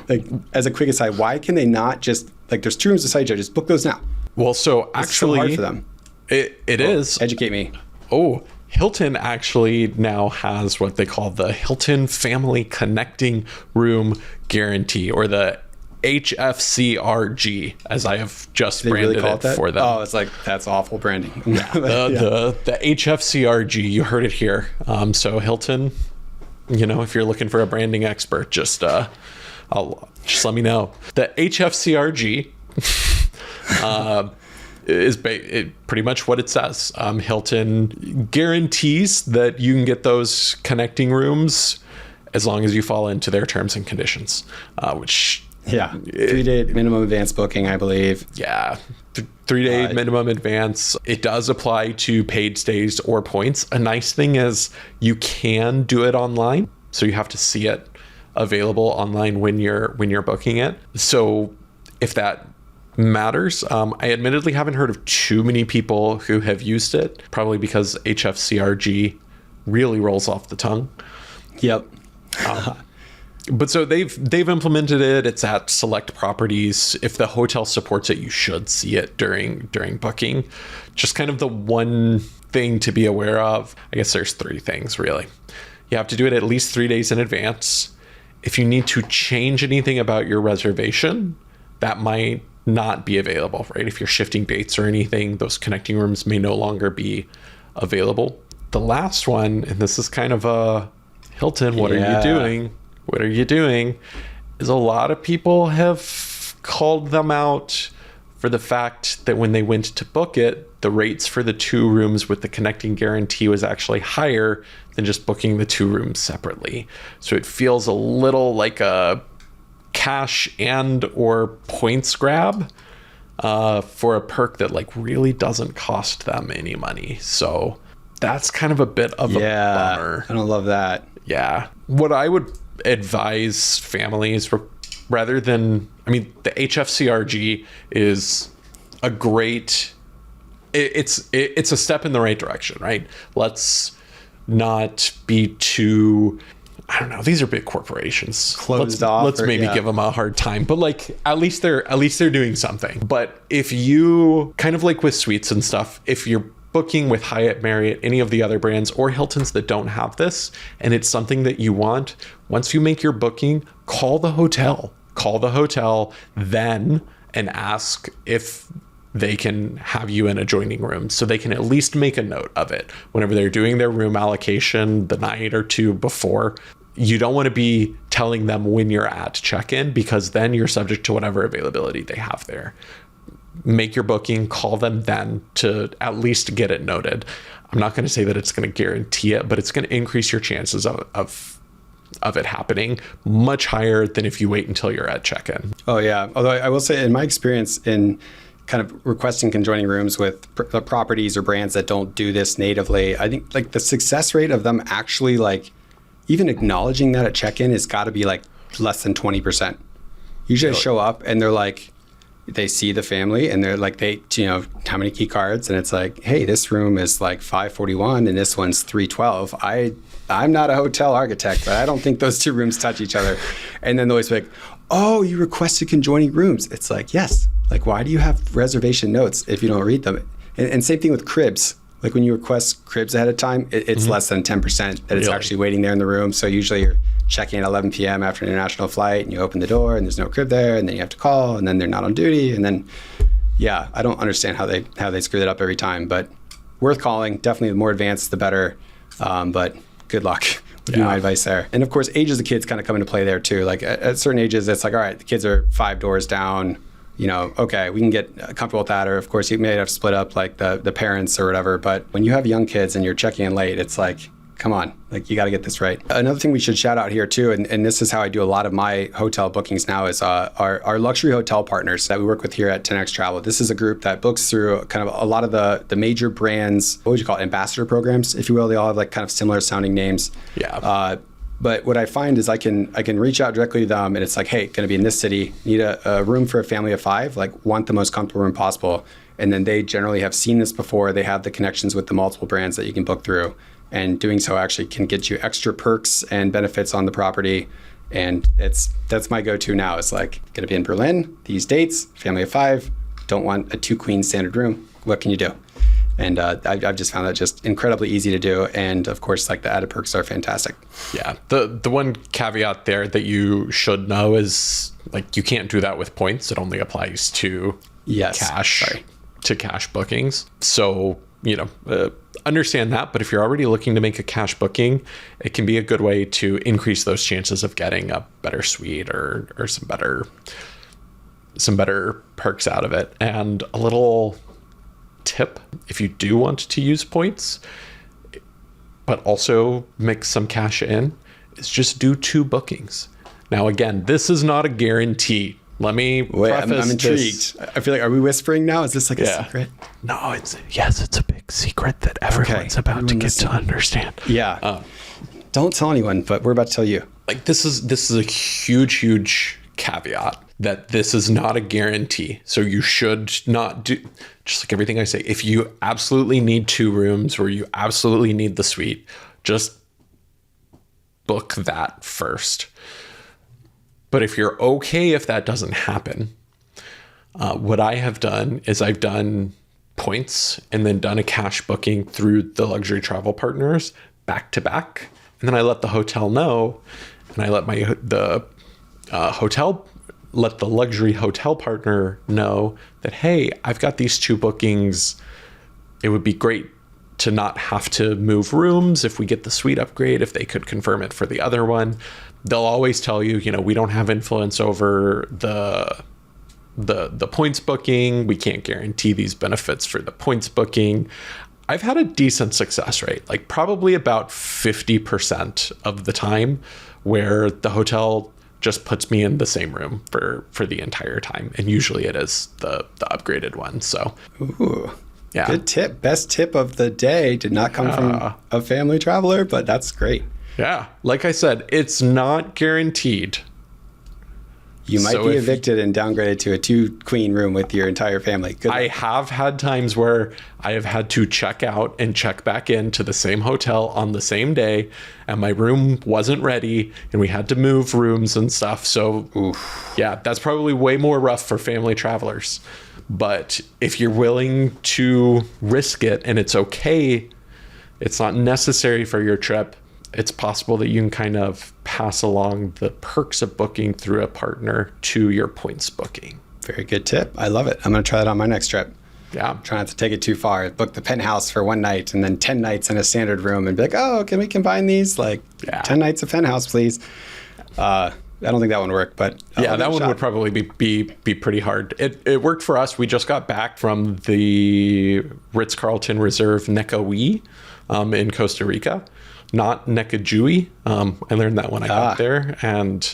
Speaker 1: Like, as a quick aside, why can they not just, like, there's 2 rooms beside each other, just book those now?
Speaker 2: Well, so
Speaker 1: It's so
Speaker 2: actually,
Speaker 1: hard for them.
Speaker 2: it is.
Speaker 1: Educate me.
Speaker 2: Oh, Hilton actually now has what they call the Hilton Family Connecting Room Guarantee, or the HFCRG, as I have just
Speaker 1: They
Speaker 2: branded
Speaker 1: really call
Speaker 2: it
Speaker 1: it that?
Speaker 2: for them.
Speaker 1: Oh, it's like, that's awful branding.
Speaker 2: The HFCRG, you heard it here. So Hilton, if you're looking for a branding expert, just let me know. The HFCRG is pretty much what it says. Hilton guarantees that you can get those connecting rooms as long as you fall into their terms and conditions, which...
Speaker 1: Yeah, 3-day minimum advance booking, I believe.
Speaker 2: Yeah, 3-day minimum advance. It does apply to paid stays or points. A nice thing is you can do it online, so you have to see it available online when you're booking it. So if that matters, I admittedly haven't heard of too many people who have used it, probably because HFCRG really rolls off the tongue.
Speaker 1: Yep.
Speaker 2: But so they've implemented it. It's at select properties. If the hotel supports it, you should see it during booking. Just kind of the one thing to be aware of. I guess there's 3 things really. You have to do it at least 3 days in advance. If you need to change anything about your reservation, that might not be available, right? If you're shifting dates or anything, those connecting rooms may no longer be available. The last one, and this is kind of a Hilton, what are you doing? What are you doing? Is a lot of people have called them out for the fact that when they went to book it, the rates for the 2 rooms with the connecting guarantee was actually higher than just booking the 2 rooms separately. So it feels a little like a cash and or points grab for a perk that like really doesn't cost them any money. So that's kind of a bit of a bummer.
Speaker 1: I don't love that.
Speaker 2: Yeah. What I would advise families, rather than, the HFCRG is a great, it's a step in the right direction, right? Let's not be too, I don't know, these are big corporations.
Speaker 1: Closed off.
Speaker 2: Let's maybe give them a hard time, but like at least they're doing something. But if you, kind of like with suites and stuff, if you're booking with Hyatt, Marriott, any of the other brands or Hiltons that don't have this, and it's something that you want, once you make your booking, call the hotel then and ask if they can have you in adjoining rooms, so they can at least make a note of it whenever they're doing their room allocation the night or 2 before. You don't want to be telling them when you're at check-in, because then you're subject to whatever availability they have there. Make your booking, call them then to at least get it noted. I'm not going to say that it's going to guarantee it, but it's going to increase your chances of it happening much higher than if you wait until you're at check-in.
Speaker 1: Oh yeah. Although I will say, in my experience in kind of requesting conjoining rooms with properties or brands that don't do this natively, I think like the success rate of them actually like even acknowledging that at check-in has got to be like less than 20%. Usually I show up and they're like, they see the family and they're like, how many key cards? And it's like, hey, this room is like 541 and this one's 312. I'm not a hotel architect, but I don't think those 2 rooms touch each other. And then they'll always be like, oh, you requested conjoining rooms. It's like, yes. Like, why do you have reservation notes if you don't read them? And same thing with cribs. Like when you request cribs ahead of time, it's less than 10% that it's actually waiting there in the room. So usually you're checking at 11 p.m. after an international flight and you open the door and there's no crib there, and then you have to call and then they're not on duty. And then, I don't understand how they screw that up every time, but worth calling. Definitely the more advanced, the better. But good luck would be my advice there. And of course, ages of kids kind of come into play there too. Like at certain ages, it's like, all right, the kids are 5 doors down. Okay, we can get comfortable with that. Or of course, you may have to split up like the parents or whatever. But when you have young kids and you're checking in late, it's like, come on, like you got to get this right. Another thing we should shout out here too, and this is how I do a lot of my hotel bookings now, is our luxury hotel partners that we work with here at 10X Travel. This is a group that books through kind of a lot of the major brands, what would you call it, ambassador programs, if you will. They all have like kind of similar sounding names.
Speaker 2: Yeah.
Speaker 1: But what I find is I can reach out directly to them, and it's like, hey, going to be in this city, need a room for a family of 5, like want the most comfortable room possible. And then they generally have seen this before. They have the connections with the multiple brands that you can book through. And doing so actually can get you extra perks and benefits on the property. And that's my go-to now. It's like, going to be in Berlin, these dates, family of 5, don't want a 2-queen standard room. What can you do? And I've just found that just incredibly easy to do. And of course, like the added perks are fantastic.
Speaker 2: Yeah. The one caveat there that you should know is like you can't do that with points. It only applies to cash bookings. So, understand that. But if you're already looking to make a cash booking, it can be a good way to increase those chances of getting a better suite or some better perks out of it. And a little tip, if you do want to use points but also mix some cash in, is just do 2 bookings. Now again, this is not a guarantee. Let me preface
Speaker 1: I'm intrigued.
Speaker 2: this.
Speaker 1: I feel like, are we whispering now? Is this like a secret?
Speaker 2: No, it's a big secret that everyone's about to get to understand.
Speaker 1: Yeah. Don't tell anyone, but we're about to tell you.
Speaker 2: Like this is a huge caveat that this is not a guarantee. So you should not do, just like everything I say, if you absolutely need 2 rooms or you absolutely need the suite, just book that first. But if you're okay if that doesn't happen, what I have done is I've done points and then done a cash booking through the luxury travel partners back to back. And then I let the hotel know, and I let let the luxury hotel partner know that, hey, I've got these 2 bookings. It would be great to not have to move rooms if we get the suite upgrade, if they could confirm it for the other one. They'll always tell you, we don't have influence over the points booking. We can't guarantee these benefits for the points booking. I've had a decent success rate, like probably about 50% of the time, where the hotel just puts me in the same room for the entire time. And usually it is the upgraded one. So,
Speaker 1: ooh,
Speaker 2: yeah.
Speaker 1: Good tip. Best tip of the day did not come from a family traveler, but that's great.
Speaker 2: Yeah. Like I said, it's not guaranteed.
Speaker 1: You might be evicted and downgraded to a 2-queen room with your entire family. Good luck.
Speaker 2: I have had times where I have had to check out and check back into the same hotel on the same day, and my room wasn't ready, and we had to move rooms and stuff. So, yeah, that's probably way more rough for family travelers. But if you're willing to risk it and it's okay, it's not necessary for your trip, it's possible that you can kind of pass along the perks of booking through a partner to your points booking.
Speaker 1: Very good tip. I love it. I'm going to try that on my next trip.
Speaker 2: Yeah.
Speaker 1: I'm trying not to take it too far. Book the penthouse for 1 night and then 10 nights in a standard room and be like, oh, can we combine these? 10 nights of penthouse, please. I don't think that one would work, but
Speaker 2: that one would probably be pretty hard. It worked for us. We just got back from the Ritz-Carlton Reserve Necahui in Costa Rica. Not Necajui. I learned that when I got there, and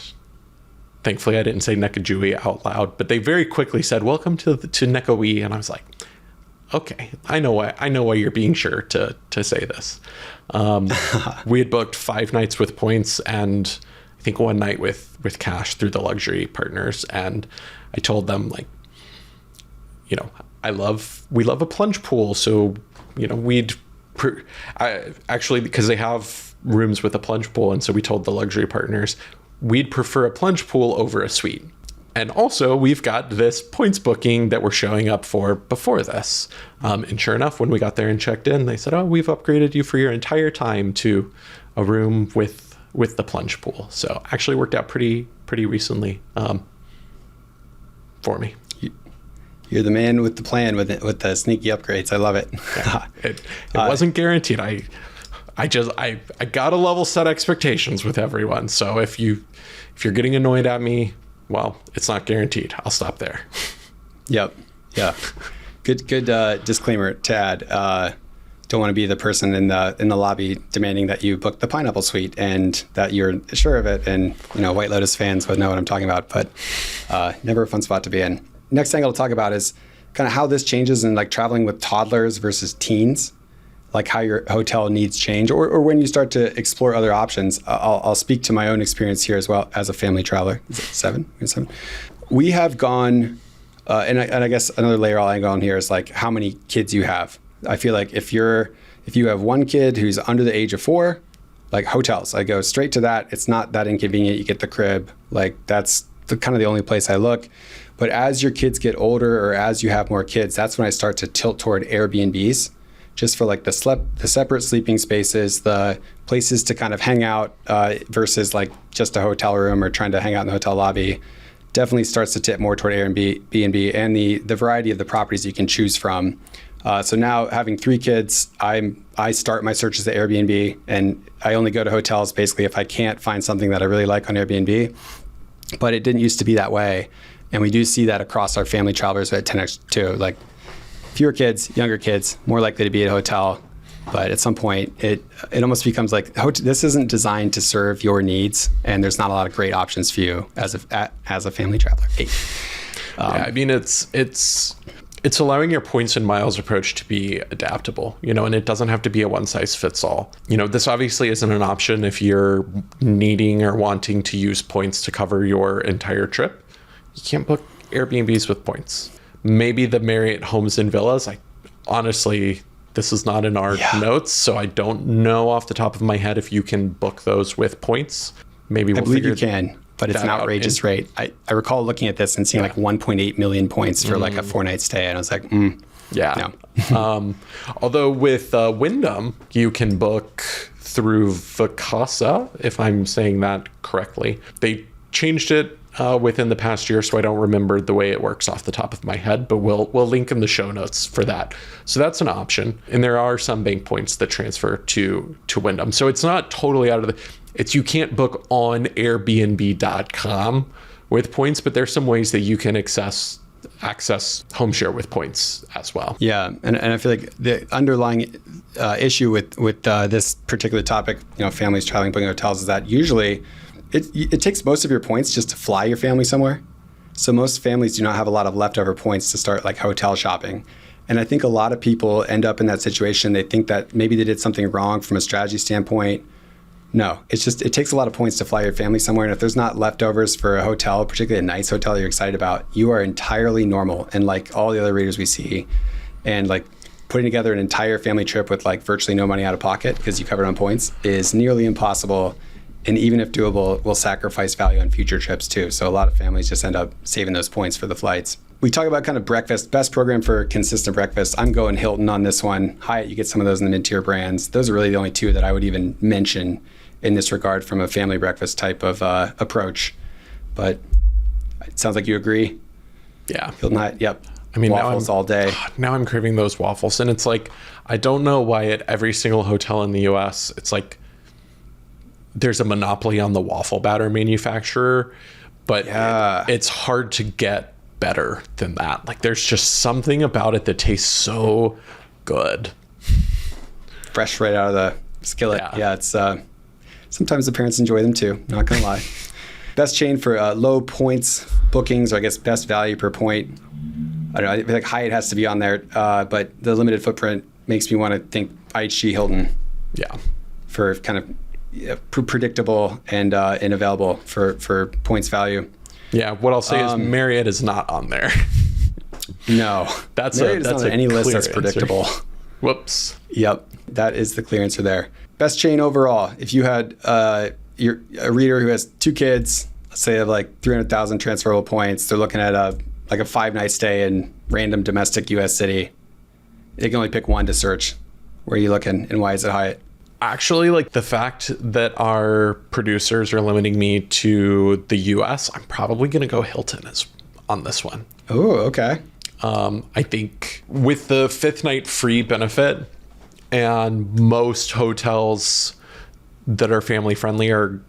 Speaker 2: thankfully I didn't say Necajui out loud. But they very quickly said, "Welcome to Necahui," and I was like, "Okay, I know why you're being sure to say this." We had booked 5 nights with points, and I think 1 night with cash through the luxury partners. And I told them, like, we love a plunge pool, so actually, because they have rooms with a plunge pool, and so we told the luxury partners we'd prefer a plunge pool over a suite. And also, we've got this points booking that we're showing up for before this. And sure enough, when we got there and checked in, they said, oh, we've upgraded you for your entire time to a room with the plunge pool. So actually worked out pretty recently for me.
Speaker 1: You're the man with the plan with the sneaky upgrades. I love it.
Speaker 2: Yeah, it wasn't guaranteed. I gotta level set expectations with everyone. So if you're getting annoyed at me, well, it's not guaranteed. I'll stop there.
Speaker 1: Yep. Yeah. Good disclaimer to add. Don't want to be the person in the lobby demanding that you book the pineapple suite and that you're sure of it. And White Lotus fans would know what I'm talking about. But never a fun spot to be in. Next thing I'll talk about is kind of how this changes in like traveling with toddlers versus teens. like how your hotel needs change, or when you start to explore other options. I'll speak to my own experience here as well as a family traveler. Is it seven? We have gone, and I guess another layer I'll hang on here is like how many kids you have. I feel like if you have one kid who's under the age of 4, like hotels, I go straight to that. It's not that inconvenient. You get the crib. Like that's kind of the only place I look. But as your kids get older or as you have more kids, that's when I start to tilt toward Airbnbs, just for like the separate sleeping spaces, the places to kind of hang out versus like just a hotel room or trying to hang out in the hotel lobby. Definitely starts to tip more toward Airbnb and the variety of the properties you can choose from. So now having 3 kids, I start my searches at Airbnb, and I only go to hotels basically if I can't find something that I really like on Airbnb. But it didn't used to be that way. And we do see that across our family travelers at 10X too. Like fewer kids, younger kids, more likely to be at a hotel. But at some point, it almost becomes like this isn't designed to serve your needs, and there's not a lot of great options for you as a family traveler.
Speaker 2: Yeah, I mean, it's allowing your points and miles approach to be adaptable, and it doesn't have to be a one size fits all. This obviously isn't an option if you're needing or wanting to use points to cover your entire trip. You can't book Airbnbs with points. Maybe the Marriott homes and villas. Honestly, this is not in our notes, so I don't know off the top of my head if you can book those with points. Maybe we'll
Speaker 1: believe you can, but it's an outrageous rate. I recall looking at this and seeing like 1.8 million points for like a 4-night stay, and I was like, no.
Speaker 2: Although with Wyndham, you can book through Vacasa, if I'm saying that correctly. They changed it within the past year, so I don't remember the way it works off the top of my head, but we'll link in the show notes for that. So that's an option. And there are some bank points that transfer to Wyndham. So it's not totally out of you can't book on Airbnb.com with points, but there's some ways that you can access home share with points as well.
Speaker 1: Yeah, and I feel like the underlying issue with this particular topic, families traveling, booking hotels, is that usually it takes most of your points just to fly your family somewhere. So most families do not have a lot of leftover points to start like hotel shopping. And I think a lot of people end up in that situation. They think that maybe they did something wrong from a strategy standpoint. No, it takes a lot of points to fly your family somewhere. And if there's not leftovers for a hotel, particularly a nice hotel you're excited about, you are entirely normal. And like all the other readers we see, and like putting together an entire family trip with like virtually no money out of pocket because you covered on points is nearly impossible. And even if doable, will sacrifice value on future trips too. So a lot of families just end up saving those points for the flights. We talk about kind of breakfast, best program for consistent breakfast. I'm going Hilton on this one. Hyatt, you get some of those in the mid-tier brands. Those are really the only 2 that I would even mention in this regard from a family breakfast type of approach. But it sounds like you agree.
Speaker 2: Yeah.
Speaker 1: Hilton Hyatt, yep.
Speaker 2: I mean,
Speaker 1: waffles all day.
Speaker 2: Now I'm craving those waffles. And it's like, I don't know why at every single hotel in the US, it's like, there's a monopoly on the waffle batter manufacturer, but it's hard to get better than that. Like there's just something about it that tastes so good.
Speaker 1: Fresh right out of the skillet. Yeah, it's sometimes the parents enjoy them too, not gonna lie. Best chain for low points bookings, or I guess best value per point. I don't know, I feel like Hyatt has to be on there, but the limited footprint makes me want to think IHG Hilton.
Speaker 2: Yeah.
Speaker 1: For kind of predictable and available for points value.
Speaker 2: Yeah, what I'll say is Marriott is not on there.
Speaker 1: No, Marriott is not on any list that's predictable.
Speaker 2: Whoops.
Speaker 1: Yep, that is the clear answer there. Best chain overall. If you had a reader who has 2 kids, let's say they have like 300,000 transferable points, they're looking at a 5-night stay in random domestic U.S. city. They can only pick one to search. Where are you looking, and why is it Hyatt?
Speaker 2: Actually, like the fact that our producers are limiting me to the US, I'm probably going to go Hilton on this one.
Speaker 1: Oh, okay.
Speaker 2: I think with the 5th night free benefit, and most hotels that are family friendly are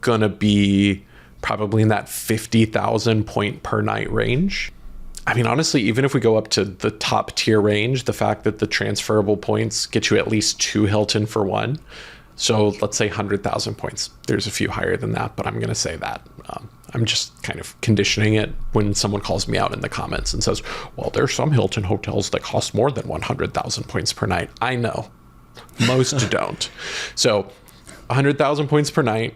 Speaker 2: going to be probably in that 50,000 point per night range. I mean, honestly, even if we go up to the top tier range, the fact that the transferable points get you at least 2 Hilton for 1. So let's say 100,000 points. There's a few higher than that, but I'm going to say that. I'm just kind of conditioning it when someone calls me out in the comments and says, well, there's some Hilton hotels that cost more than 100,000 points per night. I know. Most don't. So 100,000 points per night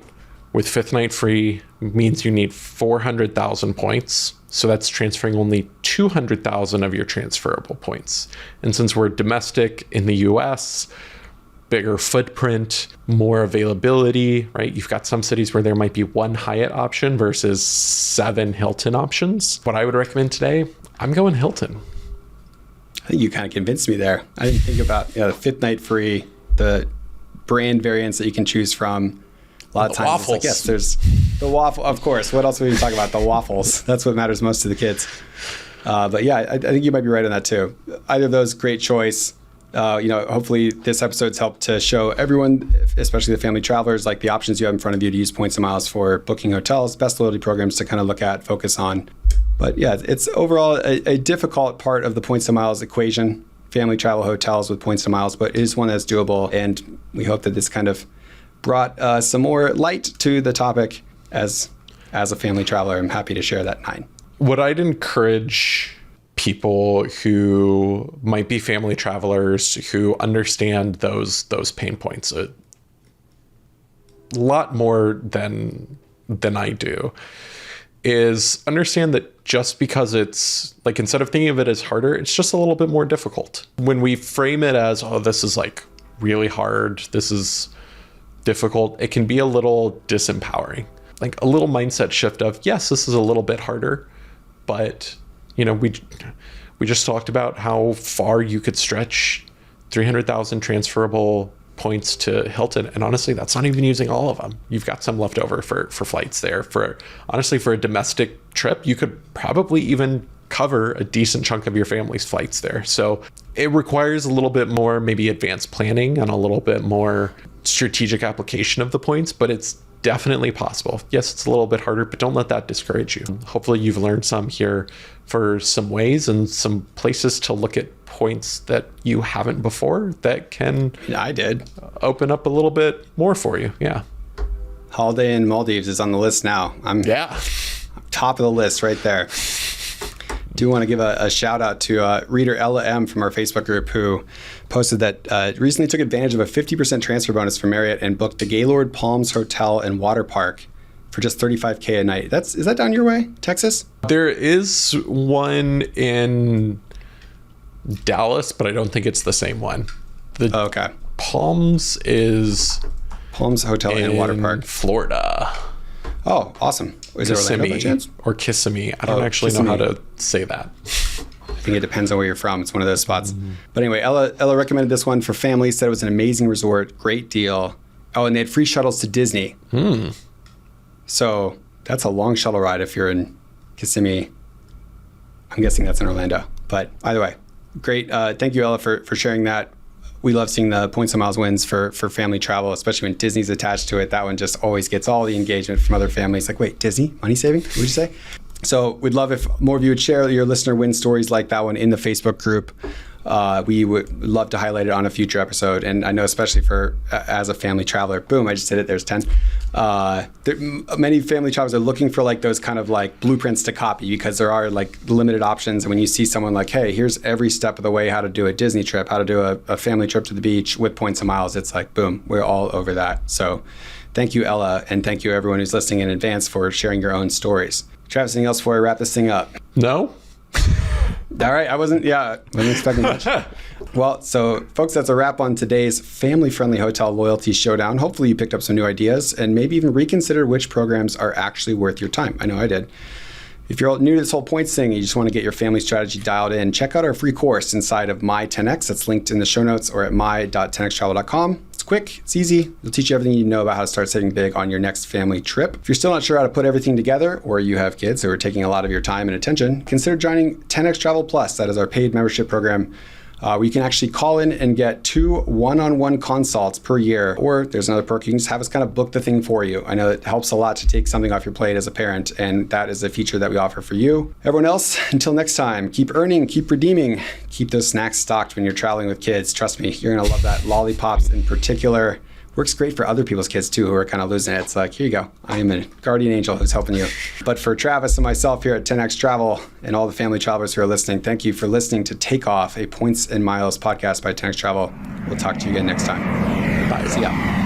Speaker 2: with fifth night free means you need 400,000 points. So that's transferring only 200,000 of your transferable points. And since we're domestic in the US, bigger footprint, more availability, right? You've got some cities where there might be one Hyatt option versus 7 Hilton options. What I would recommend today, I'm going Hilton.
Speaker 1: I think you kind of convinced me there. I didn't think about the fifth night free, the brand variants that you can choose from. A lot of times
Speaker 2: waffles.
Speaker 1: it's like, yes, there's the waffle. Of course. What else would we talk about? The waffles. That's what matters most to the kids. But yeah, I think you might be right on that too. Either of those, great choice. Hopefully this episode's helped to show everyone, especially the family travelers, like the options you have in front of you to use points and miles for booking hotels, best loyalty programs to kind of look at, focus on. But yeah, it's overall a difficult part of the points and miles equation, family travel hotels with points and miles, but it is one that's doable. And we hope that this kind of brought some more light to the topic as a family traveler. I'm happy to share that 9.
Speaker 2: What I'd encourage people who might be family travelers who understand those pain points a lot more than I do is understand that just because it's like, instead of thinking of it as harder, it's just a little bit more difficult. When we frame it as, oh, this is like really hard, this is difficult, it can be a little disempowering. Like a little mindset shift of, yes, this is a little bit harder, but we just talked about how far you could stretch 300,000 transferable points to Hilton. And honestly, that's not even using all of them. You've got some left over for flights there. For a domestic trip, you could probably even cover a decent chunk of your family's flights there. So it requires a little bit more maybe advanced planning and a little bit more strategic application of the points, but it's definitely possible. Yes, it's a little bit harder, but don't let that discourage you. Hopefully you've learned some here for some ways and some places to look at points that you haven't before that can
Speaker 1: I did
Speaker 2: open up a little bit more for you. Yeah.
Speaker 1: Holiday in Maldives is on the list now. I'm top of the list right there. Do want to give a shout out to reader Ella M from our Facebook group, who posted that recently took advantage of a 50% transfer bonus from Marriott and booked the Gaylord Palms Hotel and Water Park for just $35K a night. Is that down your way, Texas?
Speaker 2: There is one in Dallas, but I don't think it's the same one.
Speaker 1: Okay.
Speaker 2: Palms is
Speaker 1: Palms Hotel and Water Park,
Speaker 2: Florida.
Speaker 1: Oh, awesome. Is it Orlando by chance?
Speaker 2: Or Kissimmee. I don't actually know how to say that.
Speaker 1: I think it depends on where you're from. It's one of those spots. Mm-hmm. But anyway, Ella recommended this one for families, said it was an amazing resort, great deal. Oh, and they had free shuttles to Disney. So that's a long shuttle ride if you're in Kissimmee. I'm guessing that's in Orlando. But either way, great. Thank you, Ella, for sharing that. We love seeing the points and miles wins for family travel, especially when Disney's attached to it. That one just always gets all the engagement from other families. Like, wait, Disney? Money saving? What did you say? So we'd love if more of you would share your listener win stories like that one in the Facebook group. We would love to highlight it on a future episode. And I know especially for as a family traveler, boom, I just did it, there's 10. Many family travelers are looking for like those kind of like blueprints to copy, because there are like limited options. And when you see someone like, hey, here's every step of the way how to do a Disney trip, how to do a family trip to the beach with points and miles, it's like, boom, we're all over that. So thank you, Ella. And thank you everyone who's listening in advance for sharing your own stories. Travis, anything else before I wrap this thing up?
Speaker 2: No.
Speaker 1: All right. I wasn't expecting much. Well, so folks, that's a wrap on today's family-friendly hotel loyalty showdown. Hopefully you picked up some new ideas and maybe even reconsider which programs are actually worth your time. I know I did. If you're new to this whole points thing and you just want to get your family strategy dialed in, check out our free course inside of My 10X. That's linked in the show notes or at my.10xtravel.com. It's quick, it's easy. It'll teach you everything you know about how to start saving big on your next family trip. If you're still not sure how to put everything together, or you have kids who are taking a lot of your time and attention, consider joining 10X Travel Plus. That is our paid membership program where you can actually call in and get 2 one-on-one consults per year. Or there's another perk, you can just have us kind of book the thing for you. I know it helps a lot to take something off your plate as a parent, and that is a feature that we offer for you. Everyone else, until next time, keep earning, keep redeeming, keep those snacks stocked when you're traveling with kids. Trust me, you're gonna love that. Lollipops in particular. Works great for other people's kids too, who are kind of losing it. It's like, here you go. I am a guardian angel who's helping you. But for Travis and myself here at 10X Travel and all the family travelers who are listening, thank you for listening to Take Off, a Points and Miles podcast by 10X Travel. We'll talk to you again next time.
Speaker 2: Bye.
Speaker 1: See ya.